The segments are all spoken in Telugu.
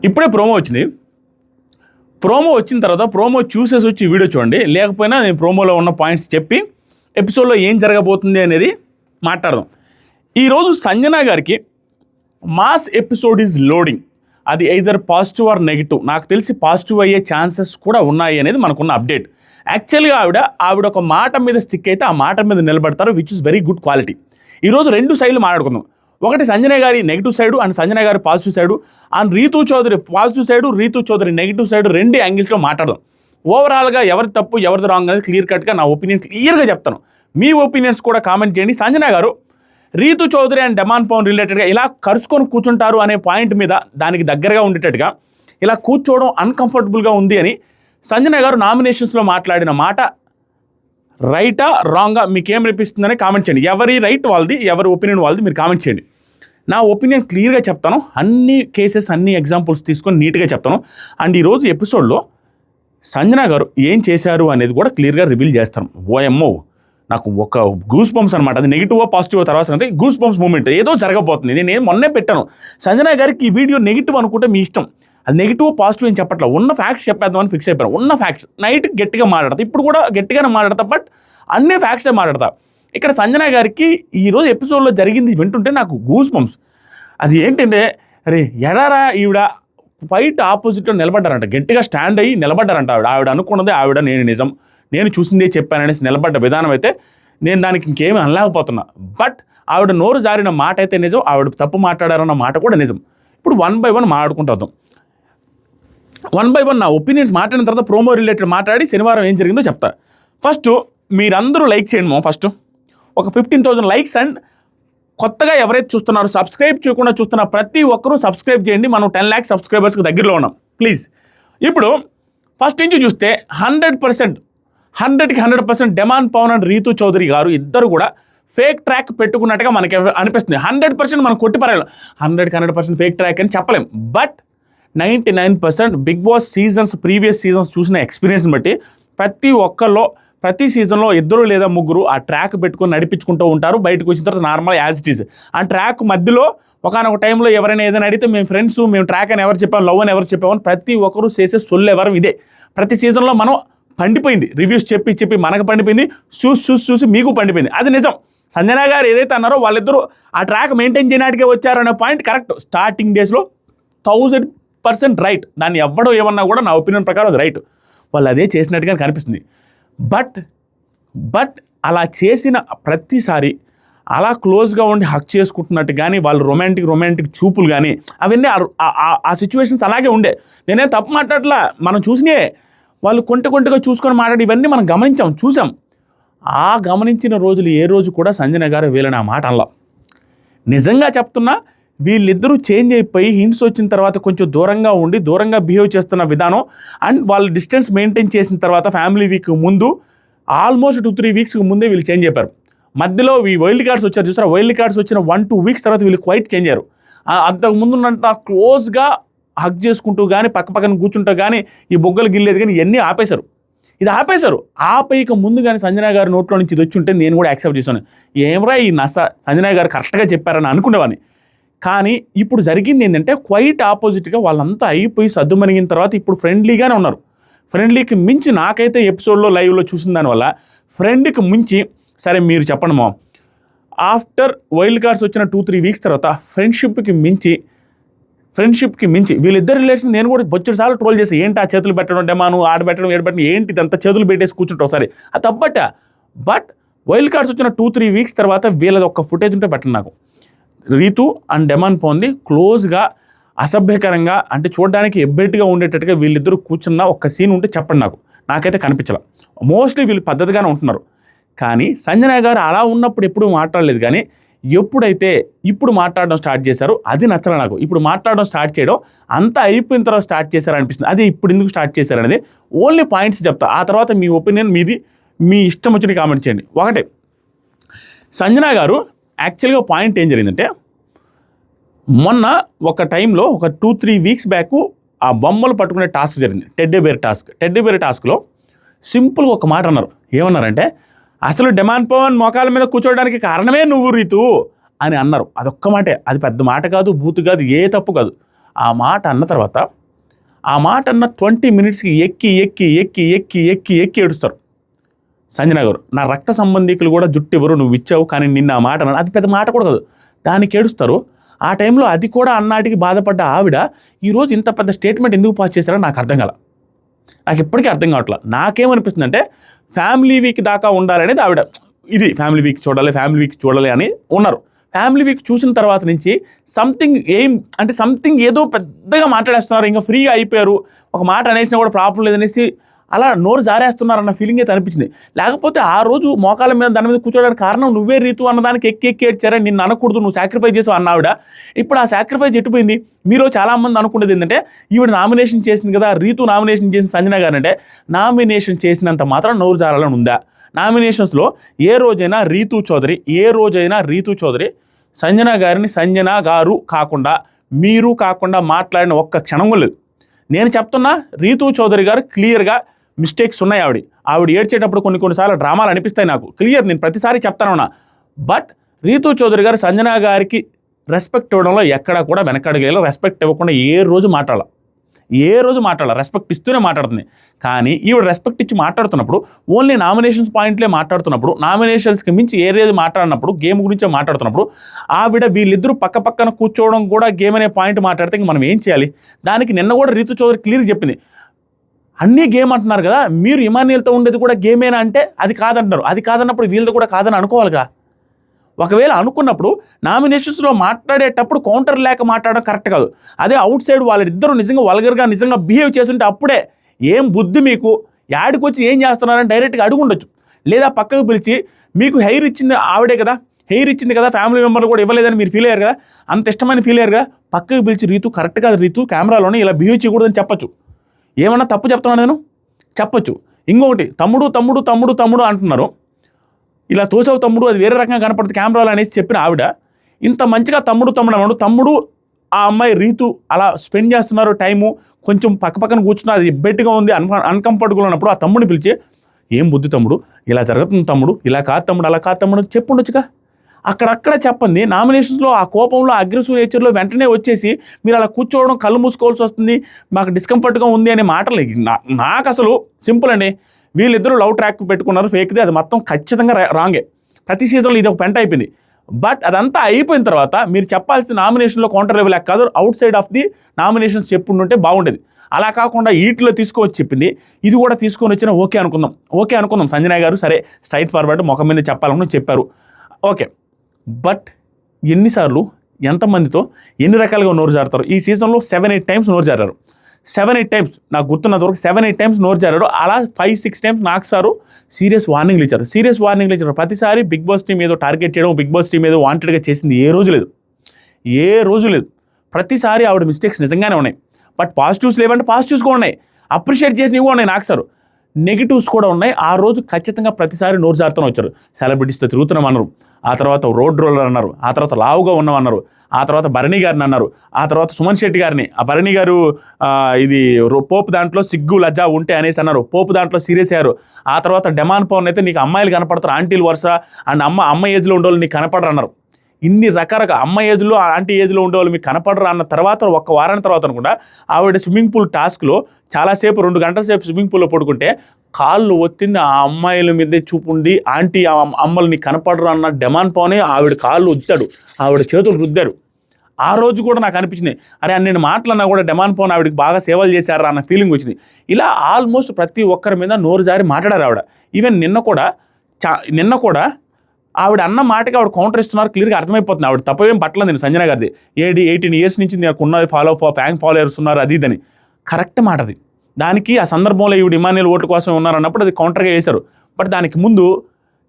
ఇప్పుడే ప్రోమో వచ్చింది. ప్రోమో వచ్చిన తర్వాత ప్రోమో చూసేసి వచ్చి వీడియో చూడండి. లేకపోయినా నేను ప్రోమోలో ఉన్న పాయింట్స్ చెప్పి ఎపిసోడ్లో ఏం జరగబోతుంది అనేది మాట్లాడదాం. ఈరోజు సంజన గారికి మాస్ ఎపిసోడ్ ఈజ్ లోడింగ్. అది ఐదర్ పాజిటివ్ ఆర్ నెగిటివ్. నాకు తెలిసి పాజిటివ్ అయ్యే ఛాన్సెస్ కూడా ఉన్నాయి అనేది మనకున్న అప్డేట్. యాక్చువల్గా ఆవిడ ఒక మాట మీద స్టిక్ అయితే ఆ మాట మీద నిలబడతారు, which is very good quality. ఈరోజు రెండు సైడ్లు మాట్లాడుకుందాం. ఒకటి సంజన గారి నెగిటివ్ సైడు అండ్ సంజన గారి positive side, and Ritu Chaudhary positive side, Ritu Chaudhary negative side, రెండు యాంగిల్స్లో మాట్లాడదాం. ఓవరాల్గా ఎవరి తప్పు ఎవరిది రాంగ్ అనేది క్లియర్ కట్గా నా ఒపీనియన్ క్లియర్గా చెప్తాను. మీ ఒపీనియన్స్ కూడా కామెంట్ చేయండి. సంజన గారు రీతూ చౌదరి అండ్ డెమాన్ పవన్ రిలేటెడ్గా ఇలా కరుచుకొని కూర్చుంటారు అనే పాయింట్ మీద దానికి దగ్గరగా ఉండేటట్టుగా ఇలా కూర్చోవడం అన్కంఫర్టబుల్గా ఉంది అని సంజన గారు నామినేషన్స్లో మాట్లాడిన మాట రైటా రాంగా మీకేమనిపిస్తుందని కామెంట్ చేయండి. ఎవరి రైట్ వాళ్ళది, ఎవరి ఒపీనియన్ వాళ్ళది మీరు కామెంట్ చేయండి. నా ఒపీనియన్ క్లియర్గా చెప్తాను. అన్ని కేసెస్ అన్ని ఎగ్జాంపుల్స్ తీసుకొని నీట్గా చెప్తాను. అండ్ ఈరోజు ఎపిసోడ్లో సంజన గారు ఏం చేశారు అనేది కూడా క్లియర్గా రివీల్ చేస్తాను. ఓఎమ్మో నాకు ఒక గూస్ బంప్స్ అనమాట. అది నెగిటివ్ పాజిటివ్ తర్వాత అంటే గూస్ బంప్స్ మూమెంట్ ఏదో జరగబోతుంది. నేను మొన్నే పెట్టాను. సంజన గారికి ఈ వీడియో నెగిటివ్ అనుకుంటే మీ ఇష్టం, అది నెగిటివ్ పాజిటివ్ అని చెప్పట్లా, ఉన్న ఫ్యాక్ట్స్ చెప్పేద్దామని ఫిక్స్ అయిపోయాను. ఉన్న ఫ్యాక్ట్స్ నైట్ గట్టిగా మాట్లాడతా, ఇప్పుడు కూడా గట్టిగానే మాట్లాడతా, బట్ అన్నీ ఫ్యాక్ట్సే మాట్లాడతా. ఇక్కడ సంజన గారికి ఈరోజు ఎపిసోడ్లో జరిగింది వింటుంటే నాకు గూస్ బంప్స్. అది ఏంటంటే అరే ఎడారా ఈవిడ ఫైట్ ఆపోజిట్లో నిలబడ్డారంట, గట్టిగా స్టాండ్ అయ్యి నిలబడ్డారంట. ఆవిడ అనుకున్నది ఆవిడ నేను నిజం, నేను చూసిందే చెప్పాననేసి నిలబడ్డ విధానం అయితే నేను దానికి ఇంకేమీ అనలేకపోతున్నా. బట్ ఆవిడ నోరు జారిన మాట అయితే నిజం, ఆవిడ తప్పు మాట్లాడారన్న మాట కూడా నిజం. ఇప్పుడు 1 by 1 మాట్లాడుకుంటూ వద్దాం. 1 by 1 నా ఒపీనియన్స్ మాట్లాడిన తర్వాత ప్రోమో రిలేటెడ్ మాట్లాడి శనివారం ఏం జరిగిందో చెప్తా. ఫస్ట్ మీరందరూ లైక్ చేయండి. ఫస్ట్ ఒక 15,000 లైక్స్. అండ్ కొత్తగా ఎవరైతే చూస్తున్నారో సబ్స్క్రైబ్ చేయకుండా చూస్తున్న ప్రతి ఒక్కరూ సబ్స్క్రైబ్ చేయండి. మనం 10 lakhs సబ్స్క్రైబర్స్కి దగ్గరలో ఉన్నాం ప్లీజ్. ఇప్పుడు ఫస్ట్ నుంచి చూస్తే 100%కి 100% డెమాన్ పవన్ అండ్ రీతూ చౌదరి గారు ఇద్దరు కూడా ఫేక్ ట్రాక్ పెట్టుకున్నట్టుగా మనకి అనిపిస్తుంది. 100% మనం కొట్టిపరాలి, 100కి 100% ఫేక్ ట్రాక్ అని చెప్పలేం. But 99% Bigg Boss seasons previous seasons చూసిన ఎక్స్పీరియన్స్ని బట్టి ప్రతి సీజన్లో 2 లేదా 3 ఆ ట్రాక్ పెట్టుకొని నడిపించుకుంటూ ఉంటారు. బయటకు వచ్చిన తర్వాత నార్మల్ యాజ్ ఇట్ ఈజ్. ఆ ట్రాక్ మధ్యలో ఒకనొక టైంలో ఎవరైనా ఏదైనా అడిగితే మేము ఫ్రెండ్స్, మేము ట్రాక్ అని ఎవరు చెప్పాము, లవ్ అని ఎవరు చెప్పామని ప్రతి ఒక్కరు చేసే సొల్లు ఎవరు ఇదే. ప్రతి సీజన్లో మనం పండిపోయింది, రివ్యూస్ చెప్పి మనకు పండిపోయింది, చూసి మీకు పండిపోయింది. అది నిజం. సంజన గారు ఏదైతే అన్నారో వాళ్ళిద్దరూ ఆ ట్రాక్ మెయింటైన్ చేయడానికే వచ్చారనే పాయింట్ కరెక్ట్. స్టార్టింగ్ డేస్లో 1000% రైట్. దాన్ని ఎవ్వడో ఏమన్నా కూడా నా ఒపీనియన్ ప్రకారం అది రైట్. వాళ్ళు అదే చేసినట్టుగా కనిపిస్తుంది. బట్ అలా చేసిన ప్రతిసారి అలా క్లోజ్గా ఉండి హక్ చేసుకుంటున్నట్టు కానీ వాళ్ళు రొమాంటిక్ చూపులు కానీ అవన్నీ ఆ సిచ్యువేషన్స్ అలాగే ఉండే. నేనేం తప్పు మాట్లాడట్లా, మనం చూసినే వాళ్ళు కొంటగా చూసుకొని మాట్లాడి ఇవన్నీ మనం చూసాం. ఆ గమనించిన రోజులు ఏ రోజు కూడా సంజన గారు వీళ్ళని ఆ మాట అనలా. నిజంగా చెప్తున్నా, వీళ్ళిద్దరూ చేంజ్ అయిపోయి హింట్స్ వచ్చిన తర్వాత కొంచెం దూరంగా బిహేవ్ చేస్తున్న విధానం అండ్ వాళ్ళు డిస్టెన్స్ మెయింటైన్ చేసిన తర్వాత ఫ్యామిలీ వీక్ ముందు ఆల్మోస్ట్ 2-3 వీక్స్కి ముందే వీళ్ళు చేంజ్ అయిపోయారు. మధ్యలో ఈ వైల్డ్ కార్డ్స్ వచ్చారు చూస్తారా, వైల్డ్ కార్డ్స్ వచ్చిన 1-2 వీక్స్ తర్వాత వీళ్ళు క్వైట్ చేంజ్ అయ్యారు. అంతకు ముందున్నంత క్లోజ్గా హక్ చేసుకుంటూ కానీ పక్కన కూర్చుంటూ కానీ ఈ బొగ్గలు గిల్లేదు కానీ ఇవన్నీ ఆపేశారు. ఇది ఆపేయక ముందు కానీ సంజన గారి నోట్లో నుంచి ఇది వచ్చి ఉంటే నేను కూడా యాక్సెప్ట్ చేశాను. ఏమరా ఈ సంజన గారు కరెక్ట్గా చెప్పారని అనుకునేవాడిని. కానీ ఇప్పుడు జరిగింది ఏంటంటే క్వైట్ ఆపోజిట్గా వాళ్ళంతా అయిపోయి సద్దుమణిగిన తర్వాత ఇప్పుడు ఫ్రెండ్లీగానే ఉన్నారు. ఫ్రెండ్లీకి మించి నాకైతే ఎపిసోడ్లో లైవ్లో చూసిన దానివల్ల ఫ్రెండ్కి మించి సరే మీరు చెప్పండి మా ఆఫ్టర్ వైల్డ్ కార్డ్స్ వచ్చిన 2-3 వీక్స్ తర్వాత ఫ్రెండ్షిప్కి మించి వీళ్ళిద్దరు రిలేషన్ నేను కూడా బొచ్చడు సార్లు ట్రోల్ చేసి ఏంటి ఆ చేతులు పెట్టడం, డెమాను ఆడబెట్టడం, ఏడబెట్టడం ఏంటి ఇదంతా చేతులు పెట్టేసి కూర్చుంటావు ఒకసారి అది తప్పట. బట్ వైల్డ్ కార్డ్స్ వచ్చిన 2-3 వీక్స్ తర్వాత వీళ్ళది ఒక్క ఫుటేజ్ ఉంటే పెట్టండి నాకు. రీతు అండ్ డెమాన్ పొంది క్లోజ్గా అసభ్యకరంగా అంటే చూడడానికి ఎబ్బెట్టుగా ఉండేటట్టుగా వీళ్ళిద్దరూ కూర్చున్న ఒక్క సీన్ ఉంటే చెప్పండి నాకైతే కనిపించలే. మోస్ట్లీ వీళ్ళు పద్ధతిగానే ఉంటున్నారు. కానీ సంజన గారు అలా ఉన్నప్పుడు ఎప్పుడూ మాట్లాడలేదు. కానీ ఎప్పుడైతే ఇప్పుడు మాట్లాడడం స్టార్ట్ చేశారో అది నచ్చలే నాకు. ఇప్పుడు మాట్లాడడం స్టార్ట్ చేయడం అంతా అయిపోయిన తర్వాత స్టార్ట్ చేశారనిపిస్తుంది. అది ఇప్పుడు ఎందుకు స్టార్ట్ చేశారనేది ఓన్లీ పాయింట్స్ చెప్తా. ఆ తర్వాత మీ ఒపీనియన్ మీది, మీ ఇష్టం వచ్చిన కామెంట్ చేయండి. ఒకటే సంజన గారు యాక్చువల్గా పాయింట్ ఏం జరిగిందంటే మొన్న ఒక టైంలో ఒక 2-3 వీక్స్ బ్యాక్ ఆ బొమ్మలు పట్టుకునే టాస్క్ జరిగింది, టెడ్డీ బేర్ టాస్క్లో సింపుల్గా ఒక మాట అన్నారు. ఏమన్నారంటే అసలు డెమాన్ పవన్ మోకాల మీద కూర్చోవడానికి కారణమే నువ్వు రీతు అని అన్నారు. అదొక్క మాటే, అది పెద్ద మాట కాదు, బూతు కాదు, ఏ తప్పు కాదు. ఆ మాట అన్న తర్వాత ఆ మాట అన్న 20 మినిట్స్కి ఎక్కి ఎక్కి ఎక్కి ఎక్కి ఎక్కి ఎక్కి ఏడుస్తారు సంజన గారు. నా రక్త సంబంధికులు కూడా జుట్టు ఎవరు నువ్వు ఇచ్చావు కానీ నిన్న ఆ మాట అది పెద్ద మాట కూడా కాదు, దానికి ఏడుస్తారు. ఆ టైంలో అది కూడా అన్నాటికి బాధపడ్డ ఆవిడ ఈరోజు ఇంత పెద్ద స్టేట్మెంట్ ఎందుకు పాస్ చేశారో నాకు అర్థం కాల. నాకు ఇప్పటికీ అర్థం కావట్లా. నాకేమనిపిస్తుంది అంటే ఫ్యామిలీ వీక్ దాకా ఉండాలనేది ఆవిడ, ఇది ఫ్యామిలీ వీక్ చూడాలి అని ఉన్నారు. ఫ్యామిలీ వీక్ చూసిన తర్వాత నుంచి సంథింగ్ ఏదో పెద్దగా మాట్లాడేస్తున్నారు, ఇంకా ఫ్రీగా అయిపోయారు, ఒక మాట అనేసినా కూడా ప్రాబ్లం లేదనేసి అలా నోరు జారేస్తున్నారన్న ఫీలింగ్ అయితే అనిపించింది. లేకపోతే ఆ రోజు మోకాల మీద దాని మీద కూర్చోడానికి కారణం నువ్వే రీతు అన్నదానికి ఎక్కి ఏడ్చారని నిన్ను అనకూడదు, నువ్వు సాక్రిఫైస్ చేసావు అన్నావిడ. ఇప్పుడు ఆ సాక్రిఫైస్ ఎట్టుపోయింది? మీరు చాలామంది అనుకునేది ఏంటంటే ఈవిడ నామినేషన్ చేసింది కదా, రీతు నామినేషన్ చేసిన సంజన గారు అంటే నామినేషన్ చేసినంత మాత్రం నోరు జారాలని ఉందా? నామినేషన్స్లో ఏ రోజైనా రీతు చౌదరి సంజన గారిని సంజన గారు కాకుండా మీరు కాకుండా మాట్లాడిన ఒక్క క్షణం లేదు. నేను చెప్తున్నా, రీతు చౌదరి గారు క్లియర్గా మిస్టేక్స్ ఉన్నాయి. ఆవిడ ఏడ్చేటప్పుడు కొన్నిసార్లు డ్రామాలు అనిపిస్తాయి నాకు, క్లియర్, నేను ప్రతిసారి చెప్తానున్నా. బట్ రీతు చౌదరి గారు సంజన గారికి రెస్పెక్ట్ ఇవ్వడంలో ఎక్కడా కూడా వెనకడగలేదు. రెస్పెక్ట్ ఇవ్వకుండా ఏ రోజు మాట్లాడాల, రెస్పెక్ట్ ఇస్తూనే మాట్లాడుతుంది. కానీ ఈవిడ రెస్పెక్ట్ ఇచ్చి మాట్లాడుతున్నప్పుడు ఓన్లీ నామినేషన్స్ పాయింట్లే మాట్లాడుతున్నప్పుడు, నామినేషన్స్కి మించి ఏరేది మాట్లాడినప్పుడు, గేమ్ గురించే మాట్లాడుతున్నప్పుడు ఆవిడ వీళ్ళిద్దరూ పక్కన కూర్చోవడం కూడా గేమ్ అనే పాయింట్ మాట్లాడితే ఇంక మనం ఏం చేయాలి? దానికి నిన్న కూడా రీతు చౌదరి క్లియర్గా చెప్పింది, అన్నీ గేమ్ అంటున్నారు కదా, మీరు ఇమాన్యుయల్తో ఉండేది కూడా గేమేనా అంటే అది కాదంటున్నారు. అది కాదన్నప్పుడు వీళ్ళది కూడా కాదని అనుకోవాలిగా. ఒకవేళ అనుకున్నప్పుడు నామినేషన్స్లో మాట్లాడేటప్పుడు కౌంటర్ లేక మాట్లాడడం కరెక్ట్ కాదు. అదే అవుట్ సైడ్ వాళ్ళిద్దరూ నిజంగా వల్గర్గా నిజంగా బిహేవ్ చేస్తుంటే అప్పుడే ఏం బుద్ధి మీకు, యాడికి వచ్చి ఏం చేస్తున్నారని డైరెక్ట్గా అడుగుండొచ్చు. లేదా పక్కకు పిలిచి మీకు హెయిర్ ఇచ్చింది ఆవిడే కదా, ఫ్యామిలీ మెంబర్లు కూడా ఇవ్వలేదని మీరు ఫీల్ అయ్యారు కదా, అంత ఇష్టమైన ఫీల్ అయ్యారు కదా, పక్కకు పిలిచి రీతు కరెక్ట్ కాదు, రీతు కెమెరాలోనే ఇలా బిహేవ్ చేయకూడదని చెప్పచ్చు. ఏమన్నా తప్పు చెప్తున్నాను నేను చెప్పచ్చు. ఇంకొకటి తమ్ముడు అంటున్నారు, ఇలా తోసావు తమ్ముడు, అది వేరే రకంగా కనపడుతుంది కెమెరాలో అనేసి చెప్పిన ఆవిడ ఇంత మంచిగా తమ్ముడు ఆ అమ్మాయి రీతు అలా స్పెండ్ చేస్తున్నారు టైము, కొంచెం పక్కన కూర్చున్నారు, అది ఇబ్బెట్టుగా ఉంది, అన్కంఫర్టబుల్ ఉన్నప్పుడు ఆ తమ్ముడిని పిలిచి ఏం బుద్ధి తమ్ముడు, ఇలా జరుగుతుంది తమ్ముడు, ఇలా కాదు తమ్ముడు, అలా కాదు తమ్ముడు చెప్పుండొచ్చుగా. అక్కడక్కడ చెప్పండి. నామినేషన్స్లో ఆ కోపంలో అగ్రెసివ్ నేచర్లో వెంటనే వచ్చేసి మీరు అలా కూర్చోవడం, కళ్ళు మూసుకోవాల్సి వస్తుంది, మాకు డిస్కంఫర్ట్గా ఉంది అనే మాటలు నాకు అసలు సింపుల్ అండి. వీళ్ళిద్దరూ లవ్ ట్రాక్ పెట్టుకున్నారు, ఫేక్ది, అది మొత్తం ఖచ్చితంగా రాంగే. ప్రతి సీజన్లో ఇది ఒక పెంట అయిపోయింది. బట్ అదంతా అయిపోయిన తర్వాత మీరు చెప్పాల్సిన నామినేషన్లో కౌంటర్ లెవెల్ కాదు, out side of the nominations చెప్పుంటే బాగుండేది. అలా కాకుండా వీటిలో తీసుకొని చెప్పింది, ఇది కూడా తీసుకొని వచ్చినా ఓకే అనుకుందాం సంజన గారు సరే స్ట్రైట్ ఫార్వర్డ్ ముఖం మీద చెప్పాలని చెప్పారు, ఓకే. బట్ ఎన్నిసార్లు ఎంతమందితో ఎన్ని రకాలుగా నోరు జారుతారు? ఈ సీజన్లో 7-8 టైమ్స్ నోరు జారారు. 7-8 టైమ్స్ నాకు గుర్తున్నంత వరకు 7-8 టైమ్స్ నోరు జారారు. అలా 5-6 టైమ్స్ నాకు సారు సీరియస్ వార్నింగ్లు ఇచ్చారు. ప్రతిసారి బిగ్ బాస్ టీం ఏదో టార్గెట్ చేయడం, బిగ్ బాస్ టీం ఏదో వాంటెడ్గా చేసింది ఏ రోజు లేదు. ప్రతిసారి ఆవిడ మిస్టేక్స్ నిజంగానే ఉన్నాయి. బట్ పాజిటివ్స్ లేవంటే పాజిటివ్స్ కూడా ఉన్నాయి, అప్రిషియేట్ చేసినవి కూడా ఉన్నాయి నాకు సారు. నెగిటివ్స్ కూడా ఉన్నాయి. ఆ రోజు ఖచ్చితంగా ప్రతిసారి నోరు జారుతూనే వచ్చారు. సెలబ్రిటీస్తో తిరుగుతున్నాం అన్నారు, ఆ తర్వాత రోడ్ రోలర్ అన్నారు, ఆ తర్వాత లావుగా ఉన్నామన్నారు, ఆ తర్వాత భరణి గారిని అన్నారు, ఆ తర్వాత సుమన్ శెట్టి గారిని, ఆ భరణి గారు ఇది పోపు దాంట్లో సిగ్గు లజ్జ ఉంటే అనేసి అన్నారు, పోపు దాంట్లో సీరియస్ అయ్యారు. ఆ తర్వాత డెమాన్ పవన్ అయితే నీకు అమ్మాయిలు కనపడతారు, ఆంటీలు వరుస అండ్ అమ్మ ఏజ్లో ఉండేవాళ్ళు నీకు కనపడరు అన్నారు. ఇన్ని రకరకాల అమ్మ ఏజ్లో ఆంటీ ఏజ్లో ఉండేవాళ్ళు మీకు కనపడరు అన్న తర్వాత ఒక వారం తర్వాత అనుకుంటా ఆవిడ స్విమ్మింగ్ పూల్ టాస్క్లో చాలాసేపు 2 గంటల సేపు స్విమ్మింగ్ పూల్లో పడుకుంటే కాళ్ళు ఒత్తింది, ఆ అమ్మాయిల మీదే చూపుంది, ఆంటీ అమ్మలు నీకు కనపడరు అన్న డెమాన్ పవనే ఆవిడ కాళ్ళు ఒత్తాడు, ఆవిడ చేతులు రుద్దాడు. ఆ రోజు కూడా నాకు అనిపించింది, అరే నేను మాట్లాడినా కూడా డెమాన్ పవన్ ఆవిడకి బాగా సేవలు చేశారా అన్న ఫీలింగ్ వచ్చింది. ఇలా ఆల్మోస్ట్ ప్రతి ఒక్కరి మీద నోరు జారి మాట్లాడారు ఆవిడ. ఈవెన్ నిన్న కూడా ఆవిడ అన్న మాటకి ఆవిడ కౌంటర్ ఇస్తున్నారు, క్లియర్గా అర్థమైపోతుంది. ఆవిడ తప్పేం పట్టలేదు నేను సంజన గారిది. 18 ఇయర్స్ నుంచి నాకు ఉన్నది ఫాలోయర్స్ ఉన్నారు అది ఇదని కరెక్ట్ మాట అది. దానికి ఆ సందర్భంలో ఈవిడ ఇమాన్యుయల్ ఓట్ల కోసం ఉన్నారన్నప్పుడు అది కౌంటర్గా వేశారు. బట్ దానికి ముందు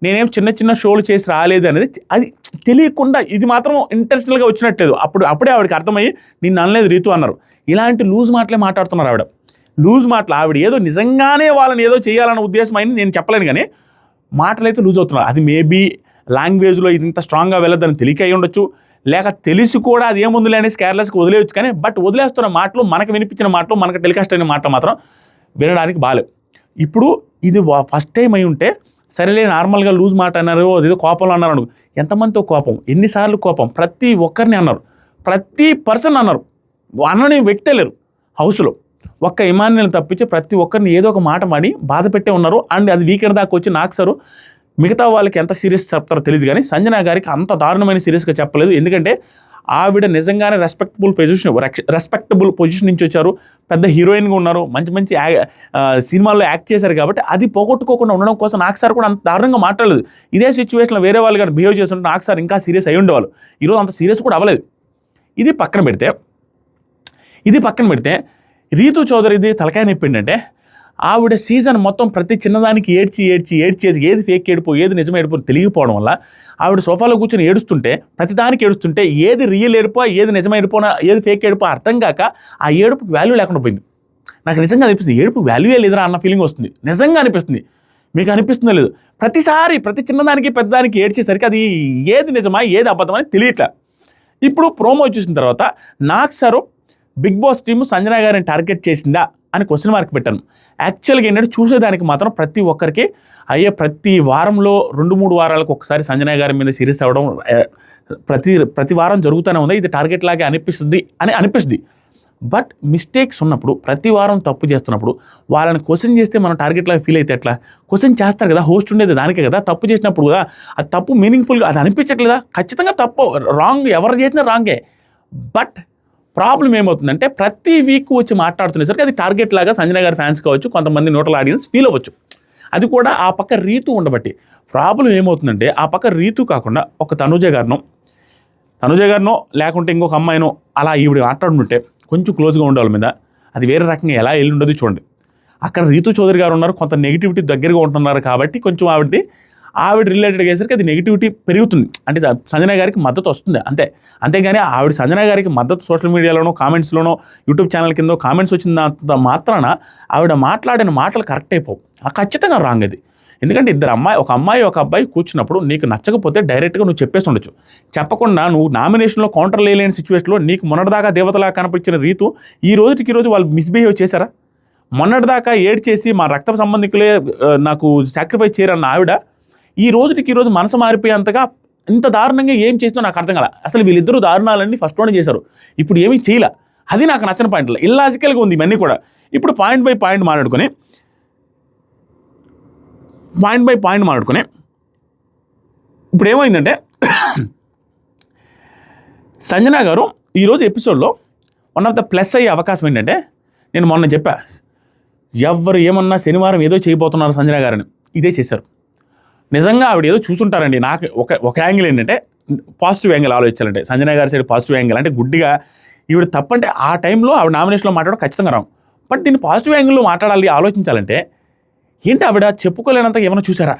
నేనేం చిన్న షోలు చేసి రాలేదు అనేది అది తెలియకుండా ఇది మాత్రం ఇంటెన్షనల్గా వచ్చినట్లేదు. అప్పుడే ఆవిడకి అర్థమయ్యి నిన్ను అనలేదు రీతు అన్నారు. ఇలాంటి లూజ్ మాటలే మాట్లాడుతున్నారు ఆవిడ. ఆవిడ ఏదో నిజంగానే వాళ్ళని ఏదో చేయాలన్న ఉద్దేశం అయింది నేను చెప్పలేను, కానీ మాటలు అయితే లూజ్ అవుతున్నారు. అది మేబీ లాంగ్వేజ్లో ఇది ఇంత స్ట్రాంగ్గా వెళ్ళొద్దని తెలియక అయి ఉండొచ్చు, లేక తెలిసి కూడా అది ఏముందులే అనేసి కేర్లెస్కి వదిలేయచ్చు. కానీ బట్ వదిలేస్తున్న మాటలు, మనకు వినిపించిన మాటలు, మనకు టెలికాస్ట్ అయిన మాటలు మాత్రం వినడానికి బాగాలేవు. ఇప్పుడు ఇది ఫస్ట్ టైం అయి ఉంటే సరేలే నార్మల్గా లూజ్ మాట అన్నారు, అదేదో కోపంలో అన్నారు. ఎంతమందితో కోపం, ఎన్నిసార్లు కోపం, ప్రతి ఒక్కరిని అన్నారు, ప్రతి పర్సన్ అన్నారు. అనని వ్యక్తే లేరు హౌస్లో. ఒక్క ఇమాన్యుల్ తప్పించి ప్రతి ఒక్కరిని ఏదో ఒక మాట మాడి బాధ పెట్టే ఉన్నారు. అండ్ అది వీకెండ్ దాకా వచ్చి నాగ్ సారు మిగతా వాళ్ళకి ఎంత సీరియస్ చెప్తారో తెలియదు, కానీ సంజన గారికి అంత దారుణమైన సీరియస్గా చెప్పలేదు. ఎందుకంటే ఆవిడ నిజంగానే రెస్పెక్టబుల్ పొజిషన్ నుంచి వచ్చారు, పెద్ద హీరోయిన్గా ఉన్నారు, మంచి మంచి సినిమాల్లో యాక్ట్ చేశారు. కాబట్టి అది పోగొట్టుకోకుండా ఉండడం కోసం నాగ్ సార్ కూడా అంత దారుణంగా మాట్లాడలేదు. ఇదే సిచ్యువేషన్లో వేరే వాళ్ళు కానీ బిహేవ్ చేస్తుంటే నాగ్ సార్ ఇంకా సీరియస్ అయి ఉండేవాళ్ళు. ఈరోజు అంత సీరియస్ కూడా అవ్వలేదు. ఇది పక్కన పెడితే రీతు చౌదరిది తలకాయ నొప్పి ఏంటంటే, ఆవిడ సీజన్ మొత్తం ప్రతి చిన్నదానికి ఏడ్చి ఏది ఫేక్ ఏడుపో ఏది నిజం ఏడుపో తెలియకపోవడం వల్ల ఆవిడ సోఫాలో కూర్చొని ప్రతిదానికి ఏడుస్తుంటే ఏది రియల్ ఏడుపో ఏది నిజం ఏడుపోనా ఏది ఫేక్ ఏడుపో అర్థం కాక ఆ ఏడుపుకి వాల్యూ లేకుండా పోయింది. నాకు నిజంగా అనిపిస్తుంది ఏడుపు వాల్యూ లేదురా అన్న ఫీలింగ్ వస్తుంది. నిజంగా అనిపిస్తుంది. మీకు అనిపిస్తుందో లేదు? ప్రతి చిన్నదానికి పెద్దదానికి ఏడ్చేసరికి అది ఏది నిజమా ఏది అబద్ధమా అని తెలియట్లా. ఇప్పుడు ప్రోమో చూసిన తర్వాత Nag sir Bigg Boss team Sanjana గారిని టార్గెట్ చేసిందా అని క్వశ్చన్ మార్క్ పెట్టాను. యాక్చువల్గా ఏంటంటే చూసేదానికి మాత్రం ప్రతి ఒక్కరికి ప్రతి వారంలో 2-3 వారాలకు ఒకసారి సంజన గారి మీద సీరియస్ అవ్వడం ప్రతి వారం జరుగుతూనే ఉంది. ఇది టార్గెట్ లాగే అనిపిస్తుంది. బట్ మిస్టేక్స్ ఉన్నప్పుడు ప్రతి వారం తప్పు చేస్తున్నప్పుడు వాళ్ళని క్వశ్చన్ చేస్తే మనం టార్గెట్ లాగా ఫీల్ అయితే ఎట్లా? క్వశ్చన్ చేస్తారు కదా, హోస్ట్ ఉండేది దానికే కదా. తప్పు చేసినప్పుడు కదా అది తప్పు మీనింగ్ఫుల్గా అది అనిపించట్లేదా? ఖచ్చితంగా తప్పు, రాంగ్ ఎవరు చేసినా రాంగే. బట్ ప్రాబ్లం ఏమవుతుందంటే ప్రతి వీక్ వచ్చి మాట్లాడుతునేసరికి అది టార్గెట్ లాగా సంజన గారి ఫ్యాన్స్ కావచ్చు, కొంతమంది న్యూట్రల్ ఆడియన్స్ ఫీల్ అవ్వచ్చు. అది కూడా ఆ పక్క రీతు ఉండబట్టి. ప్రాబ్లం ఏమవుతుందంటే ఆ పక్క రీతు కాకుండా ఒక తనుజ గారినో లేకుంటే ఇంకొక అమ్మాయినో అలా ఈవిడ మాట్లాడుతుంటే కొంచెం క్లోజ్గా ఉండే వాళ్ళ మీద అది వేరే రకంగా ఎలా వెళ్ళి ఉండదు చూడండి. అక్కడ రీతు చౌదరి గారు ఉన్నారు, కొంత నెగిటివిటీ దగ్గరగా ఉంటున్నారు కాబట్టి కొంచెం ఆవిడ రిలేటెడ్గా అయ్యేసరికి అది నెగిటివిటీ పెరుగుతుంది. అంటే సంజన గారికి మద్దతు వస్తుంది అంతేగాని ఆవిడ సంజన గారికి మద్దతు సోషల్ మీడియాలోనో కామెంట్స్లోనో యూట్యూబ్ ఛానల్ కింద కామెంట్స్ వచ్చిన మాత్రాన ఆవిడ మాట్లాడిన మాటలు కరెక్ట్ అయిపోవు. ఖచ్చితంగా రాంగ్ అది. ఎందుకంటే ఒక అమ్మాయి ఒక అబ్బాయి కూర్చున్నప్పుడు నీకు నచ్చకపోతే డైరెక్ట్గా నువ్వు చెప్పేసి ఉండొచ్చు. చెప్పకుండా నువ్వు నామినేషన్లో కౌంటర్ లేని సిచ్యువేషన్లో నీకు మొన్నటిదాకా దేవతలా కనిపించిన రీతు ఈ రోజు వాళ్ళు మిస్బిహేవ్ చేశారా? మొన్నటిదాకా ఏడ్చేసి మా రక్త సంబంధికులే నాకు సాక్రిఫైస్ చేయరన్న ఆవిడ ఈ రోజు మనసు మారిపోయేంతగా ఇంత దారుణంగా ఏం చేసినా నాకు అర్థం కాల. అసలు వీళ్ళిద్దరూ దారుణాలన్నీ ఫస్ట్లోనే చేశారు, ఇప్పుడు ఏమీ చేయలే. అది నాకు నచ్చని పాయింట్లు. ఇల్లాజికల్గా ఉంది ఇవన్నీ కూడా. ఇప్పుడు పాయింట్ బై పాయింట్ మాట్లాడుకుని ఇప్పుడు ఏమైందంటే సంజన గారు ఈరోజు ఎపిసోడ్లో వన్ ఆఫ్ ద ప్లస్ అయ్యే అవకాశం ఏంటంటే, నేను మొన్న చెప్పా ఎవరు ఏమన్నా శనివారం ఏదో చేయబోతున్నారు సంజన గారిని, ఇదే చేశారు. నిజంగా ఆవిడ ఏదో చూసుంటారండి. నాకు ఒక యాంగిల్ ఏంటంటే పాజిటివ్ యాంగిల్ ఆలోచించాలంటే సంజన గారి సైడ్ పాజిటివ్ యాంగిల్ అంటే గుడ్డిగా ఈవిడ తప్పంటే ఆ టైంలో ఆవిడ నామినేషన్లో మాట్లాడడం ఖచ్చితంగా రావు. బట్ దీన్ని పాజిటివ్ యాంగిల్లో మాట్లాడాలి ఆలోచించాలంటే ఏంటి ఆవిడ చెప్పుకోలేనంత ఏమైనా చూసారా?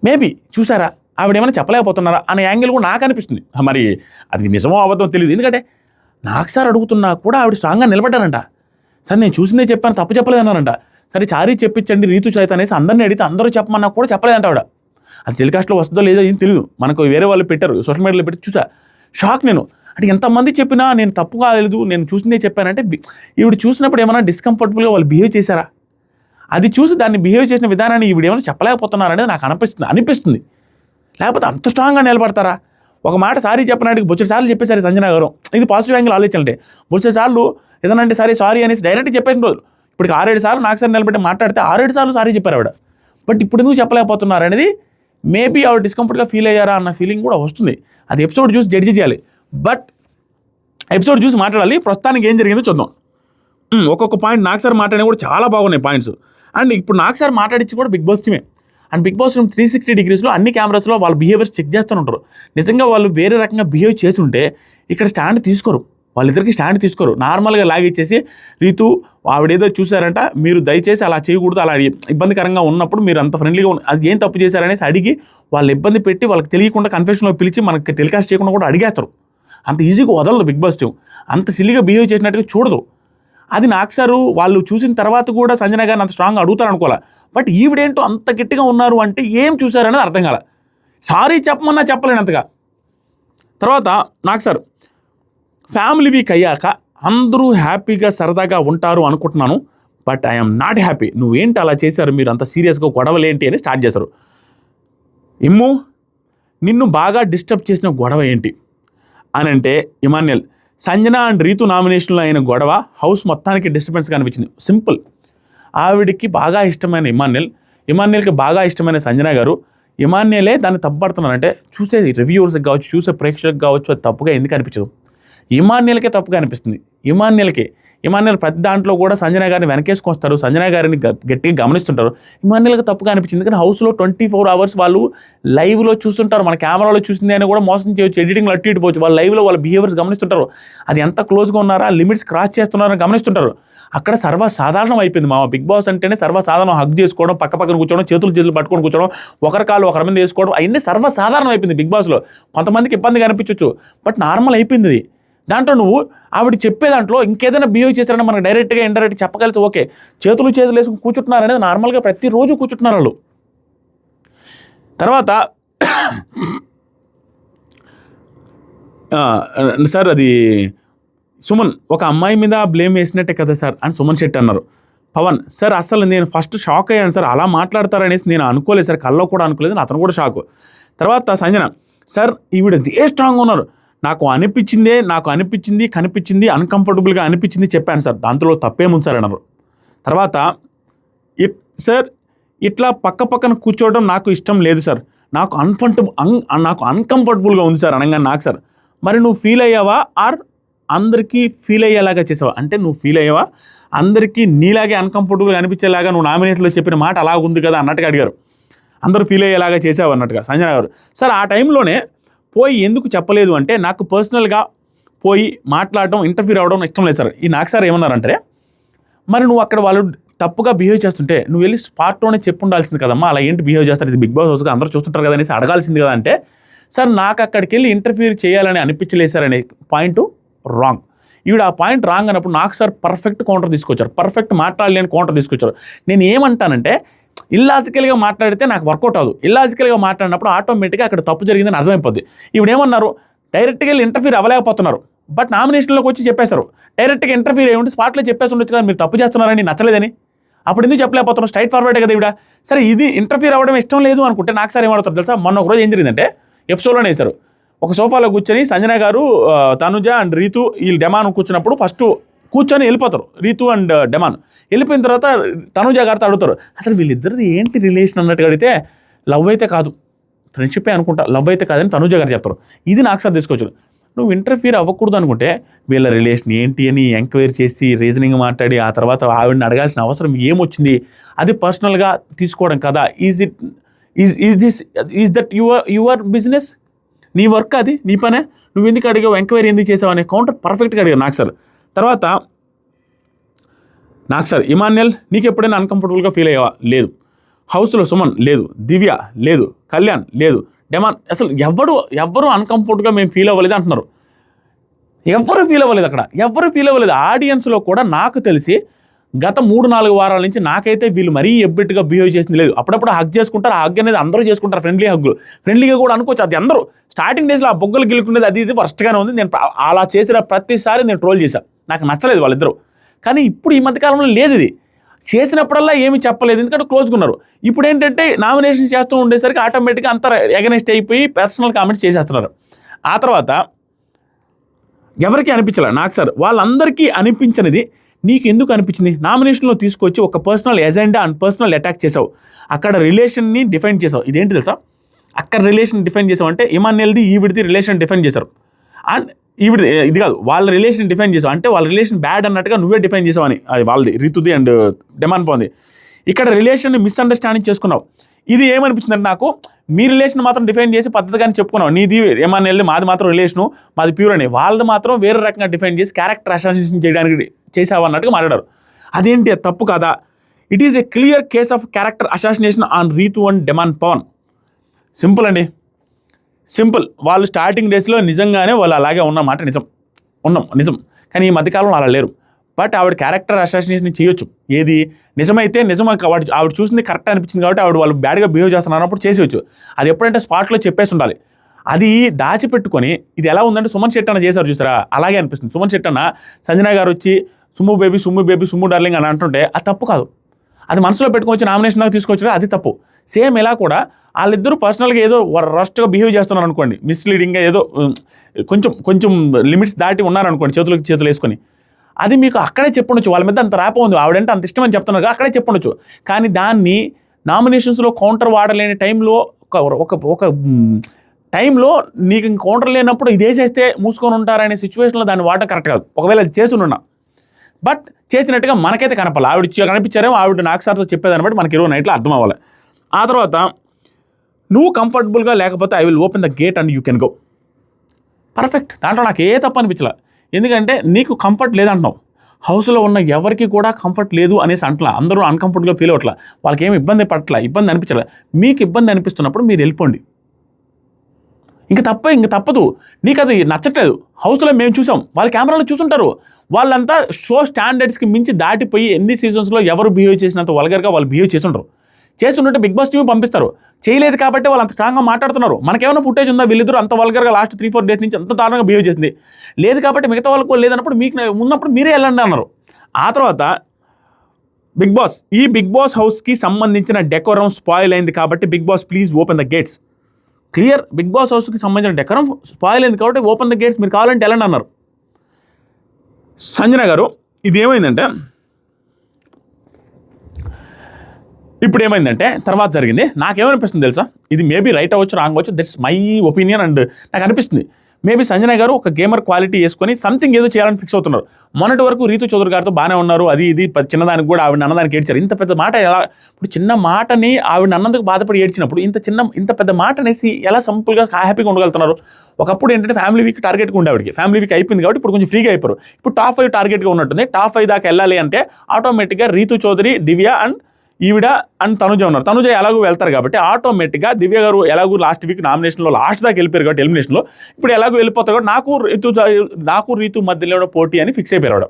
మేబీ చూసారా? ఆవిడ ఏమైనా చెప్పలేకపోతున్నారా అనే యాంగిల్ కూడా నాకు అనిపిస్తుంది. మరి అది నిజమో అబద్ధమో తెలియదు. ఎందుకంటే నాకు సార్ అడుగుతున్నా కూడా ఆవిడ స్ట్రాంగ్గా నిలబడ్డారంట. సార్ నేను చూసిందే చెప్పాను, తప్పు చెప్పలేదన్నారంట. సరే చారీ చెప్పించండి రీతు చేత అనేసి అందరినీ అడిగితే అందరూ చెప్పమన్నా కూడా చెప్పలేదంట ఆవిడ. అది టెలికాస్ట్లో వస్తుందో లేదో ఏం తెలియదు, మనకు వేరే వాళ్ళు పెట్టారు సోషల్ మీడియాలో పెట్టి చూసా. షాక్ నేను. అంటే ఎంతమంది చెప్పినా నేను తప్పు కాలేదు, నేను చూసిందే చెప్పానంటే ఈవిడ చూసినప్పుడు ఏమైనా డిస్కంఫర్టబుల్గా వాళ్ళు బిహేవ్ చేశారా? అది చూసి దాన్ని బిహేవ్ చేసిన విధానాన్ని ఈవిడ ఏమైనా చెప్పలేకపోతున్నారనేది నాకు అనిపిస్తుంది. లేకపోతే అంత స్ట్రాంగ్గా నిలబడతారా? ఒక మాట సారీ చెప్పడానికి బొచ్చడి సార్లు చెప్పేసారు సంజన గారు. ఇది పాజిటివ్ యాంగిల్ ఆలోచించాలంటే బొచ్చడి సార్లు ఏదైనా అంటే సారీ అనేసి డైరెక్ట్ చెప్పేసిన రోజు ఇప్పటికి 6-7 సార్లు నాకు సార్ నిలబెట్టి మాట్లాడితే 6-7 సార్లు సారీ చెప్పారు ఆవిడ. బట్ ఇప్పుడు ఎందుకు చెప్పలేకపోతున్నారు అనేది మేబీ ఆవిడ డిస్కంఫర్ట్గా ఫీల్ అయ్యారా అన్న ఫీలింగ్ కూడా వస్తుంది. అది ఎపిసోడ్ చూసి జడ్జి చేయాలి. బట్ ఎపిసోడ్ చూసి మాట్లాడాలి. ప్రస్తుతానికి ఏం జరిగిందో చూద్దాం. ఒక్కొక్క పాయింట్ నాకు సార్ మాట్లాడినా కూడా చాలా బాగున్నాయి పాయింట్స్. అండ్ ఇప్పుడు నాకు సార్ మాట్లాడించి కూడా బిగ్ బాస్ టీమే. అండ్ బిగ్ బాస్ 360 degreesలో అన్ని కెమెరాస్లో వాళ్ళ బిహేవియర్స్ చెక్ చేస్తూ ఉంటారు. నిజంగా వాళ్ళు వేరే రకంగా బిహేవ్ చేసి ఉంటే ఇక్కడ స్టాండ్ తీసుకోరు, వాళ్ళిద్దరికి స్టాండ్ తీసుకోరు. నార్మల్గా లాగిచ్చేసి రీతు ఆవిడేదో చూసారంట, మీరు దయచేసి అలా చేయకూడదు, అలా ఇబ్బందికరంగా ఉన్నప్పుడు మీరు అంత ఫ్రెండ్లీగా అది ఏం తప్పు చేశారనేసి అడిగి వాళ్ళు ఇబ్బంది పెట్టి వాళ్ళకి తెలియకుండా కన్ఫెషన్లో పిలిచి మనకి టెలికాస్ట్ చేయకుండా కూడా అడిగేస్తారు. అంత ఈజీగా వదలదు బిగ్ బాస్ టీం. అంత సిల్లీగా బిహేవ్ చేసినట్టుగా చూడదు. అది నాకు సారు వాళ్ళు చూసిన తర్వాత కూడా సంజన గారిని అంత స్ట్రాంగ్గా అడుగుతారు అనుకోలే. బట్ ఈవిడేంటో అంత గట్టిగా ఉన్నారు అంటే ఏం చూసారనేది అర్థం కాల. సారీ చెప్పమన్నా చెప్పలేనంతగా. తర్వాత నాకు సార్ ఫ్యామిలీ వీక్ అయ్యాక అందరూ హ్యాపీగా సరదాగా ఉంటారు అనుకుంటున్నాను, బట్ ఐఎమ్ నాట్ హ్యాపీ. నువ్వేంటి అలా చేశారు, మీరు అంత సీరియస్గా గొడవలేంటి అని స్టార్ట్ చేశారు. ఇమ్ము నిన్ను బాగా డిస్టర్బ్ చేసిన గొడవ ఏంటి అని అంటే ఇమాన్యుల్ సంజన అండ్ రీతు నామినేషన్లో అయిన గొడవ హౌస్ మొత్తానికి డిస్టర్బెన్స్గా అనిపించింది. సింపుల్. ఆవిడికి బాగా ఇష్టమైన ఇమాన్యుయల్కి బాగా ఇష్టమైన సంజన గారు, ఇమాన్యుయలే దాన్ని తప్పుపడుతున్నారంటే చూసే రివ్యూవర్స్కి కావచ్చు, చూసే ప్రేక్షకులకు కావచ్చు, అది తప్పుగా ఎందుకు అనిపించదు? ఇమాన్యుయల్కే తప్పుగా అనిపిస్తుంది. ఇమాన్యుయల్ ప్రతి దాంట్లో కూడా సంజన గారిని వెనకేసుకొస్తారు, సంజన గారిని గట్టిగా గమనిస్తుంటారు. ఇమాన్యుయల్కి తప్పుగా అనిపించింది. కానీ హౌస్లో 24 hours వాళ్ళు లైవ్లో చూస్తుంటారు. మన కెమెరాలో చూసింది అని కూడా మోసం చేయొచ్చు, ఎడిటింగ్లో అట్టి ఇటుపోవచ్చు. వాళ్ళ లైవ్లో వాళ్ళ బిహేవియర్స్ గమనిస్తుంటారు. అది ఎంత క్లోజ్గా ఉన్నారా, లిమిట్స్ క్రాస్ చేస్తున్నారని గమనిస్తుంటారు. అక్కడ సర్వసాధారణం అయిపోయింది. మా బిగ్ బాస్ అంటేనే సర్వసాధారణం. హగ్ చేసుకోవడం, పక్కన కూర్చోవడం, చేతులు పట్టుకొని కూర్చోవడం, ఒకరి కాళ్ళు ఒకరి మీద వేసుకోవడం, అవన్నీ సర్వసాధారణం అయిపోయింది బిగ్ బాస్లో. కొంతమందికి ఇబ్బందిగా అనిపించవచ్చు, బట్ నార్మల్ అయిపోయింది అది. దాంట్లో నువ్వు ఆవిడ చెప్పే దాంట్లో ఇంకేదైనా బిహేవ్ చేశారని మనకు డైరెక్ట్గా ఇండైరెక్ట్ చెప్పగలిగితే ఓకే. చేతులు వేసుకుని కూర్చుంటున్నారు అనేది నార్మల్గా ప్రతిరోజు కూర్చుంటున్నారు వాళ్ళు. తర్వాత సార్ అది సుమన్ ఒక అమ్మాయి మీద బ్లేమ్ వేసినట్టే కదా సార్ అని సుమన్ శెట్టి అన్నారు. పవన్ సార్ అసలు నేను ఫస్ట్ షాక్ అయ్యాను సార్, అలా మాట్లాడతారనేసి నేను అనుకోలేదు సార్, కల్లో కూడా అనుకోలేదు, అతను కూడా షాకు. తర్వాత సంజన సార్ ఈవిడ స్ట్రాంగ్గా ఉన్నారు, నాకు కనిపించింది అన్కంఫర్టబుల్గా అనిపించింది చెప్పాను సార్, దాంట్లో తప్పేముంది సార్ అన్నారు. తర్వాత సార్ ఇట్లా పక్కన కూర్చోవడం నాకు ఇష్టం లేదు సార్, నాకు అన్కంఫర్టబుల్గా ఉంది సార్ అనగా నాకు సార్ మరి నువ్వు ఫీల్ అయ్యావా ఆర్ అందరికీ ఫీల్ అయ్యేలాగా చేసావా అంటే నువ్వు ఫీల్ అయ్యావా అందరికీ నీలాగే అన్కంఫర్టబుల్గా అనిపించేలాగా నువ్వు నామినేట్లో చెప్పిన మాట అలా ఉంది కదా అన్నట్టుగా అడిగారు. అందరూ ఫీల్ అయ్యేలాగా చేసావు అన్నట్టుగా సంజన గారు. సార్ ఆ టైంలోనే పోయి ఎందుకు చెప్పలేదు అంటే నాకు పర్సనల్గా పోయి మాట్లాడడం ఇంటర్ఫీర్ అవ్వడం ఇష్టం లేదు సార్. ఈ నాకు సార్ ఏమన్నారంటే మరి నువ్వు అక్కడ వాళ్ళు తప్పుగా బిహేవ్ చేస్తుంటే నువ్వు వెళ్ళి స్పాట్లోనే చెప్పు ఉండాల్సింది కదమ్మా, అలా ఏంటి బిహేవ్ చేస్తారు, ఇది బిగ్ బాస్ హౌస్గా అందరూ చూస్తుంటారు కదా అనేసి అడగాల్సింది కదా అంటే సార్ నాకు అక్కడికి వెళ్ళి ఇంటర్ఫీర్ చేయాలని అనిపించలేదు సార్ అనే పాయింట్ రాంగ్. ఈవిడ ఆ పాయింట్ రాంగ్ అన్నప్పుడు నాకు సార్ పర్ఫెక్ట్ కౌంటర్ తీసుకొచ్చారు, పర్ఫెక్ట్ మాట్లాడలేని కౌంటర్ తీసుకొచ్చారు. నేను ఏమంటానంటే ఇల్లాజికల్గా మాట్లాడితే నాకు వర్కౌట్ అవ్వదు, ఇల్లాజికల్గా మాట్లాడినప్పుడు ఆటోమేటిక్గా అక్కడ తప్పు జరిగిందని అర్థమైపోద్ది. ఇప్పుడు ఏమన్నారు డైరెక్ట్గా వెళ్ళి ఇంటర్ఫీర్ అవ్వలేకపోతున్నారు, బట్ నామినేషన్లోకి వచ్చి చెప్పేస్తారు. డైరెక్ట్గా ఇంటర్ఫీర్ అయ్యి ఉంటే స్పాట్లో చెప్పేసి ఉండొచ్చు కదా మీరు తప్పు చేస్తున్నారని నచ్చలేదని, అప్పుడు ఎందుకు చెప్పలేకపోతున్నారు, స్ట్రైట్ ఫార్వర్డే కదా ఈవిడ. సరే ఇది ఇంటర్ఫీర్ అవ్వడం ఇష్టం లేదు అనుకుంటే నాకు సార్ ఏమవుతారు తెలుసా, మొన్న ఒకరోజు ఏం జరిగిందంటే ఎపిసోడ్లోనే వేశారు, ఒక సోఫాలో కూర్చొని సంజన గారు తనుజ అండ్ రీతు వీళ్ళు డెమాన్ కూర్చున్నప్పుడు ఫస్ట్ కూర్చొని వెళ్ళిపోతారు రీతు అండ్ డెమాన్. వెళ్ళిపోయిన తర్వాత తనుజ గారితో అడుగుతారు అసలు వీళ్ళిద్దరిది ఏంటి రిలేషన్ అన్నట్టుగా అడిగితే లవ్ అయితే కాదు ఫ్రెండ్షిప్పే అనుకుంటా, లవ్ అయితే కాదని తనుజ గారు చెప్తారు. ఇది నాకు సార్ తీసుకొచ్చారు. నువ్వు ఇంటర్ఫీర్ అవ్వకూడదు అనుకుంటే వీళ్ళ రిలేషన్ ఏంటి అని ఎంక్వైరీ చేసి రీజనింగ్ మాట్లాడి ఆ తర్వాత ఆవిడని అడగాల్సిన అవసరం ఏమొచ్చింది, అది పర్సనల్గా తీసుకోవడం కదా. ఈజ్ దట్ యువర్ బిజినెస్, నీ వర్క్ అది, నీ పనే, నువ్వు ఎందుకు అడిగావు, ఎంక్వైరీ ఎందుకు చేసావు అనే కౌంటర్ పర్ఫెక్ట్గా అడిగారు నాకు సార్. తర్వాత నాకు సార్ ఇమాన్యుయల్ నీకు ఎప్పుడైనా అన్కంఫర్టబుల్గా ఫీల్ అయ్యావా, లేదు. హౌస్లో సుమన్ లేదు, దివ్య లేదు, కళ్యాణ్ లేదు, డెమాన్ అసలు ఎవ్వరూ అన్కంఫర్టబుల్గా మేము ఫీల్ అవ్వలేదు అంటున్నారు. ఎవ్వరూ ఫీల్ అవ్వలేదు, అక్కడ ఎవ్వరూ ఫీల్ అవ్వలేదు. ఆడియన్స్లో కూడా నాకు తెలిసి గత 3-4 వారాల నుంచి నాకైతే వీళ్ళు మరీ ఎబ్బెట్టుగా బిహేవ్ చేసింది లేదు. అప్పుడప్పుడు హగ్ చేసుకుంటారు, ఆ హగ్ అనేది అందరూ చేసుకుంటారు, ఫ్రెండ్లీగా కూడా అనుకోవచ్చు. అది అందరూ స్టార్టింగ్ డేస్లో ఆ బొగ్గలు గిలుకునేది అది ఇది వర్స్ట్గానే ఉంది. నేను అలా చేసిన ప్రతిసారి నేను ట్రోల్ చేశాను, నాకు నచ్చలేదు వాళ్ళిద్దరూ. కానీ ఇప్పుడు ఈ మధ్యకాలంలో లేదు, ఇది చేసినప్పుడల్లా ఏమీ చెప్పలేదు, ఎందుకంటే క్లోజ్గా ఉన్నారు. ఇప్పుడు ఏంటంటే నామినేషన్ చేస్తూ ఉండేసరికి ఆటోమేటిక్గా అంతా ఎగనెస్ట్ అయిపోయి పర్సనల్ కామెంట్స్ చేసేస్తున్నారు. ఆ తర్వాత ఎవరికి అనిపించలే నాకు సార్, వాళ్ళందరికీ అనిపించినది నీకు ఎందుకు అనిపించింది, నామినేషన్లో తీసుకొచ్చి ఒక personal agenda and personal attack చేసావు, అక్కడ రిలేషన్ని డిఫైన్ చేసావు. ఇదేంటి తెలుసా, అక్కడ రిలేషన్ డిఫైన్ చేసావు అంటే ఇమాన్యుయల్ది ఈవిడిది రిలేషన్ డిఫైన్ చేశారు, అండ్ ఈవిడి ఇది కాదు వాళ్ళ రిలేషన్ డిఫైన్ చేసావు అంటే వాళ్ళ రిలేషన్ బ్యాడ్ అన్నట్టుగా నువ్వే డిఫైన్ చేసావు అని. అది వాళ్ళది రీతుది అండ్ డెమాన్ పోంది. ఇక్కడ రిలేషన్ని మిస్అండర్స్టాండింగ్ చేసుకున్నావు. ఇది ఏమనిపించిందంటే నాకు మీ రిలేషన్ మాత్రం డిఫైన్ చేసి పద్ధతిగానే చెప్పుకున్నావు, నీది ఇమాన్యుయల్ది మాది మాత్రం రిలేషను మాది ప్యూర్ అని, వాళ్ళది మాత్రం వేరే రకంగా డిఫైన్ చేసి క్యారెక్టర్ అసాసినేషన్ చేయడానికి చేసావు అన్నట్టుగా మాట్లాడారు. అదేంటి తప్పు కదా, it is a clear case of character assassination on Ritu and demon Pavan. Simple అండి, సింపుల్. వాళ్ళు స్టార్టింగ్ డేస్లో నిజంగానే వాళ్ళు అలాగే ఉన్నమాట నిజం, కానీ ఈ మధ్యకాలంలో అలా లేరు. బట్ ఆవిడ క్యారెక్టర్ అసాసినేషన్ చేయొచ్చు, ఏది నిజమైతే నిజం, ఆవిడ చూసింది కరెక్ట్ అనిపించింది కాబట్టి ఆవిడ వాళ్ళు బ్యాడ్గా బిహేవ్ చేస్తున్నారు అన్నప్పుడు చేసేయచ్చు. అది ఎప్పుడంటే స్పాట్లో చెప్పేసి ఉండాలి. అది దాచిపెట్టుకొని ఇది ఎలా ఉందంటే సుమన్ శెట్టి అన్న చేశారు చూసారా, అలాగే అనిపిస్తుంది. సుమన్ శెట్టి అన్న సంజన గారు వచ్చి సుమ్ము బేబీ సుమ్ము డార్లింగ్ అని అంటుంటే అది తప్పు కాదు, అది మనసులో పెట్టుకోవచ్చు, నామినేషన్ దాకా తీసుకొచ్చారు, అది తప్పు. సేమ్ ఇలా కూడా వాళ్ళిద్దరూ పర్సనల్గా ఏదో రస్ట్గా బిహేవ్ చేస్తున్నారు అనుకోండి, మిస్లీడింగ్గా ఏదో కొంచెం లిమిట్స్ దాటి ఉన్నారనుకోండి, చేతులు వేసుకొని, అది మీకు అక్కడే చెప్పుండొచ్చు. వాళ్ళ మీద అంత ర్యాప్ ఉంది, ఆవిడంటే అంత ఇష్టమని చెప్తున్నారు, అక్కడే చెప్పుండొచ్చు. కానీ దాన్ని నామినేషన్స్లో కౌంటర్ వాడలేని టైంలో ఒక టైంలో నీకు ఇంక కౌంటర్ లేనప్పుడు ఇదే చేస్తే మూసుకొని ఉంటారనే సిచ్యువేషన్లో దాన్ని వాడటం కరెక్ట్ కాదు. ఒకవేళ అది చేస్తున్నా బట్ చేసినట్టుగా మనకైతే కనపాలి. ఆవిడ కనిపించారేమో, ఆవిడ నాకు సార్తో చెప్పేదాన్ని బట్టి మనకి 20 నైట్లో అర్థం అవ్వాలి. ఆ తర్వాత నువ్వు కంఫర్టబుల్గా లేకపోతే I will open the gate and you can go. Perfect, దాంట్లో నాకు ఏ తప్పు అనిపించలే. ఎందుకంటే నీకు కంఫర్ట్ లేదంటున్నావు, హౌస్లో ఉన్న ఎవరికి కూడా కంఫర్ట్ లేదు అనేసి అంటలా, అందరూ అన్కంఫర్టబుల్గా ఫీల్ అవ్వట్లా, వాళ్ళకి ఏమి ఇబ్బంది అనిపించలే. మీకు ఇబ్బంది అనిపిస్తున్నప్పుడు మీరు వెళ్ళిపోండి, ఇంక తప్పదు. నీకు అది నచ్చట్లేదు, హౌస్లో మేము చూసాం, వాళ్ళ కెమెరాలో చూసుంటారు, వాళ్ళంతా షో స్టాండర్డ్స్కి మించి దాటిపోయి ఎన్ని సీజన్స్లో ఎవరు బిహేవ్ చేసినంత వల్గర్గా వాళ్ళు బిహేవ్ చేస్తుంటే బిగ్ బాస్ టీమ్ పంపిస్తారు. చేయలేదు కాబట్టి వాళ్ళు అంత స్ట్రాంగ్గా మాట్లాడుతున్నారు. మనకేమైనా ఫుటేజ్ ఉందా వీళ్ళిద్దరు అంత వల్గర్గా లాస్ట్ 3-4 డేస్ నుంచి అంత దారుణంగా బిహేవ్ చేసింది? లేదు కాబట్టి మిగతా వాళ్ళకు లేదన్నప్పుడు మీకు ఉన్నప్పుడు మీరే వెళ్ళండి అన్నారు. ఆ తర్వాత బిగ్ బాస్ హౌస్కి సంబంధించిన డెకోరం స్పాయిల్ అయింది కాబట్టి Bigg Boss please open the gates. Clear, Bigg Boss హౌస్కి సంబంధించిన డెకరం స్పాయిల్ అయింది కాబట్టి ఓపెన్ ద గేట్స్, మీరు కావాలంటే వెళ్ళండి అన్నారు. సంజన గారు, ఇది ఏమైందంటే ఇప్పుడు ఏమైందంటే తర్వాత జరిగింది, నాకేమనిపిస్తుంది తెలుసా, ఇది మేబీ రైట్ అవ్వచ్చు, రాంగ్ అవ్వచ్చు, దట్స్ మై ఒపీనియన్. అండ్ నాకు అనిపిస్తుంది మేబీ సంజన గారు ఒక గేమర్ క్వాలిటీ వేసుకొని సంథింగ్ ఏదో చేయాలని ఫిక్స్ అవుతున్నారు. మొన్నటి వరకు రీతు చౌదరి గారితో బాగానే ఉన్నారు, అది ఇది చిన్నదానికి కూడా ఆవిడ అన్నదానికి ఏడ్చారు. ఇంత పెద్ద మాట ఎలా, ఇప్పుడు చిన్న మాటని ఆవిడ అన్నందుకు బాధపడి ఏడ్చినప్పుడు ఇంత పెద్ద మాట అనేసి ఎలా సింపుల్గా హ్యాపీగా ఉండగలుగుతున్నారు? ఒకప్పుడు ఏంటంటే ఫ్యామిలీ వీక్ టార్గెట్గా ఉండేవాడికి, ఫ్యామిలీ వీక్ అయిపోయింది కాబట్టి ఇప్పుడు కొంచెం ఫ్రీగా అయిపోయారు. ఇప్పుడు టాప్ 5 టార్గెట్గా ఉన్నట్టుంది. టాప్ 5 దాకా వెళ్ళాలి అంటే ఆటోమేటిక్గా రీతు చౌదరి, దివ్య అండ్ ఈవిడ అండ్ తనుజ ఉన్నారు. తనుజ ఎలాగో వెళ్తారు కాబట్టి ఆటోమేటిక్గా దివ్య గారు ఎలాగో లాస్ట్ వీక్ నామినేషన్లో లాస్ట్ దాకా వెళ్ళిపోయారు కాబట్టి ఎలిమినేషన్లో, ఇప్పుడు ఎలాగో వెళ్ళిపోతారు కాబట్టి నాకు రీతు మధ్యలో పోటీ అని ఫిక్స్ అయిపోయారు.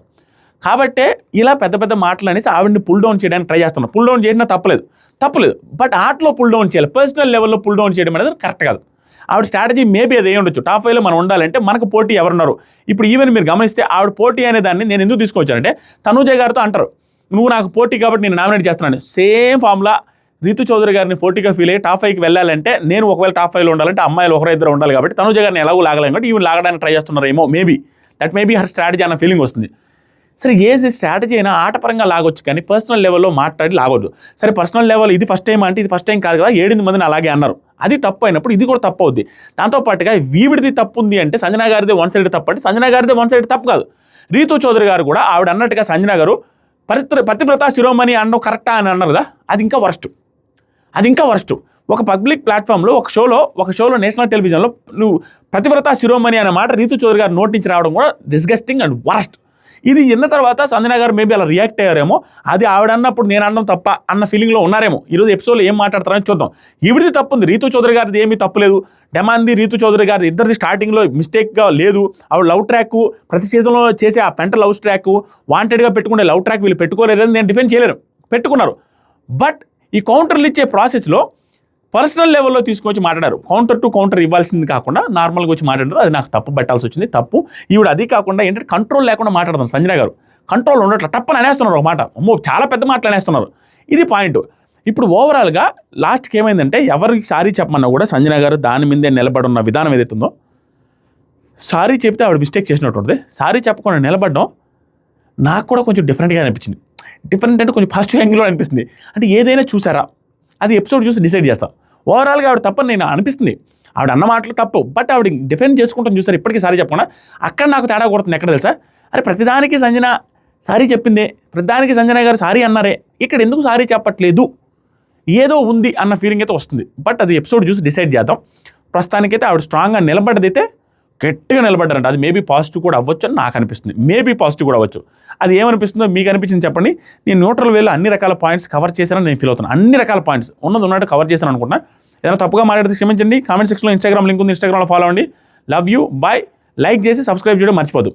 కాబట్టే ఇలా పెద్ద మాటలు అనేసి ఆవిడని పుల్ డౌన్ చేయడానికి ట్రై చేస్తున్నారు. పుల్ డౌన్ చేసినా తప్పలేదు, బట్ ఆటలో పుల్ డౌన్ చేయాలి, పర్సనల్ లెవెల్లో పుల్ డౌన్ చేయడం అనేది కరెక్ట్ కాదు. ఆవిడ స్ట్రాటజీ మేబీ అది ఉండొచ్చు, టాప్ 5లో మనం ఉండాలంటే మనకు పోటీ ఎవరున్నారు. ఇప్పుడు ఈవెన్ మీరు గమనిస్తే ఆవిడ పోటీ అనే దాన్ని నేను ఎందుకు తీసుకొచ్చానంటే, తనుజ గారితో అంటారు నువ్వు నాకు పోటీ కాబట్టి నేను నామినేట్ చేస్తున్నాను. సేమ్ ఫామ్లా రీతు చౌదరి గారిని పోటీగా ఫీల్ అయ్యి టాప్ 5కి వెళ్ళాలంటే నేను ఒకవేళ టాప్ 5లో ఉండాలంటే అమ్మాయిలు ఒకరిద్దరు ఉండాలి కాబట్టి తనుజ గారిని ఎలాగో లాగలేం కాబట్టి ఈవెన్ లాగడానికి ట్రై చేస్తున్నారేమో, దట్ మేబీ హర్ స్ట్రాటజీ అన్న ఫీలింగ్ వస్తుంది. సరే ఏ స్ట్రాటజీ అయినా ఆటపరంగా లాగొచ్చు కానీ పర్సనల్ లెవెల్లో మాట్లాడి లాగొద్దు. సరే పర్సనల్ లెవెల్ ఇది ఫస్ట్ టైం అంటే ఇది ఫస్ట్ టైం కాదు కదా, 7 మందిని అలాగే అన్నారు, అది తప్పు అయినప్పుడు ఇది కూడా తప్పు అవుద్ది. దాంతోపాటుగా వీవిడిది తప్పు ఉంది అంటే సంజన గారిది వన్ సైడ్ తప్పు అంటే సంజన గారిది వన్ సైడ్ తప్పు కాదు. రీతు చౌదరి గారు కూడా ఆవిడ అన్నట్టుగా సంజన గారు పతివ్రత శిరోమణి అనడం కరెక్టా అని అన్నారు కదా, అది ఇంకా వరస్ట్. ఒక పబ్లిక్ ప్లాట్ఫామ్లో ఒక షోలో నేషనల్ టెలివిజన్లో నువ్వు పతివ్రత శిరోమణి అనే మాట రీతు చౌదరి గారు నోటి నుంచి రావడం కూడా డిస్గస్టింగ్ అండ్ వరస్ట్. ఇది విన్న తర్వాత సంజన గారు మేబీ అలా రియాక్ట్ అయ్యారేమో, అది ఆవిడ అన్నప్పుడు నేను అనడం తప్ప అన్న ఫీలింగ్లో ఉన్నారేమో. ఈరోజు ఎపిసోడ్లో ఏం మాట్లాడతారని చూద్దాం. ఈవిడిది తప్పు ఉంది, రీతు చౌదరి గారిది ఏమీ తప్పు లేదు. డెమాన్ది రీతు చౌదరి గారిది ఇద్దరిది స్టార్టింగ్లో మిస్టేక్గా లేదు. ఆవిడ లవ్ ట్రాక్ ప్రతి సీజన్లో చేసే ఆ పెంట లవ్ ట్రాక్ వాంటెడ్గా పెట్టుకునే లవ్ ట్రాక్ వీళ్ళు పెట్టుకోలేదని నేను డిఫెండ్ చేయలేరు, పెట్టుకున్నారు. బట్ ఈ కౌంటర్లు ఇచ్చే ప్రాసెస్లో పర్సనల్ లెవెల్లో తీసుకొచ్చి మాట్లాడారు. కౌంటర్ టు కౌంటర్ ఇవ్వాల్సింది కాకుండా నార్మల్గా వచ్చి మాట్లాడారు, అది నాకు తప్పు పెట్టాల్సి వచ్చింది, తప్పు. ఈవిడ అది కాకుండా ఏంటంటే కంట్రోల్ లేకుండా మాట్లాడదాం. సంజన గారు కంట్రోల్ ఉండట్ల టప్పని అనేస్తున్నారు, ఒక మాట అమ్మో చాలా పెద్ద మాటలు అనేస్తున్నారు. ఇది పాయింట్. ఇప్పుడు ఓవరాల్గా లాస్ట్కి ఏమైందంటే ఎవరికి సారీ చెప్పమన్నా కూడా సంజన గారు దాని మీదే నిలబడి ఉన్న విధానం ఏదైతుందో, సారీ చెప్తే ఆవిడ మిస్టేక్ చేసినట్టుంది, సారీ చెప్పకుండా నిలబడడం నాకు కూడా కొంచెం డిఫరెంట్గా అనిపించింది. డిఫరెంట్ అంటే కొంచెం పాజిటివ్ యాంగిల్లో అనిపిస్తుంది. అంటే ఏదైనా చూసారా, అది ఎపిసోడ్ చూసి డిసైడ్ చేస్తాం. ఓవరాల్గా ఆవిడ తప్పని నేను అనిపిస్తుంది, ఆవిడ అన్న మాటలు తప్పు, బట్ ఆవిడ డిఫెండ్ చేసుకుంటాను చూసారు ఇప్పటికీ సారీ చెప్పకుండా. అక్కడ నాకు తేడా కొడుతుంది ఎక్కడ తెలుసా, అరే ప్రతిదానికి సంజన సారీ చెప్పిందే, ప్రతిదానికి సంజన గారు సారీ అన్నారే, ఇక్కడ ఎందుకు సారీ చెప్పట్లేదు, ఏదో ఉంది అన్న ఫీలింగ్ అయితే వస్తుంది. బట్ అది ఎపిసోడ్ చూసి డిసైడ్ చేద్దాం. ప్రస్తుతానికైతే ఆవిడ స్ట్రాంగ్గా నిలబడ్డదైతే గట్టిగా నిలబడ్డారంట, అది మేబీ పాజిటివ్ కూడా అవ్వచ్చు అని నాకు అనిపిస్తుంది, మేబీ పాజిటివ్ కూడా అవ్వచ్చు. అది ఏమనిపిస్తుందో మీకు అనిపించింది చెప్పండి. నేను న్యూట్రల్ వేలో అన్ని రకాల పాయింట్స్ కవర్ చేశానని నేను ఫీల్ అవుతున్నాను. అన్ని రకాల పాయింట్స్ ఉన్నట్టు కవర్ చేశాను అనుకుంటున్నా. ఏదైనా తప్పుగా మాట్లాడితే క్షమించండి. కామెంట్ సెక్షన్లో ఇన్స్టాగ్రామ్ లింక్ ఉంది, ఇన్స్టాగ్రామ్లో ఫాలో అవ్వండి. Love you, bye. లైక్ చేసి సబ్స్క్రైబ్ చేయడం మర్చిపోదు.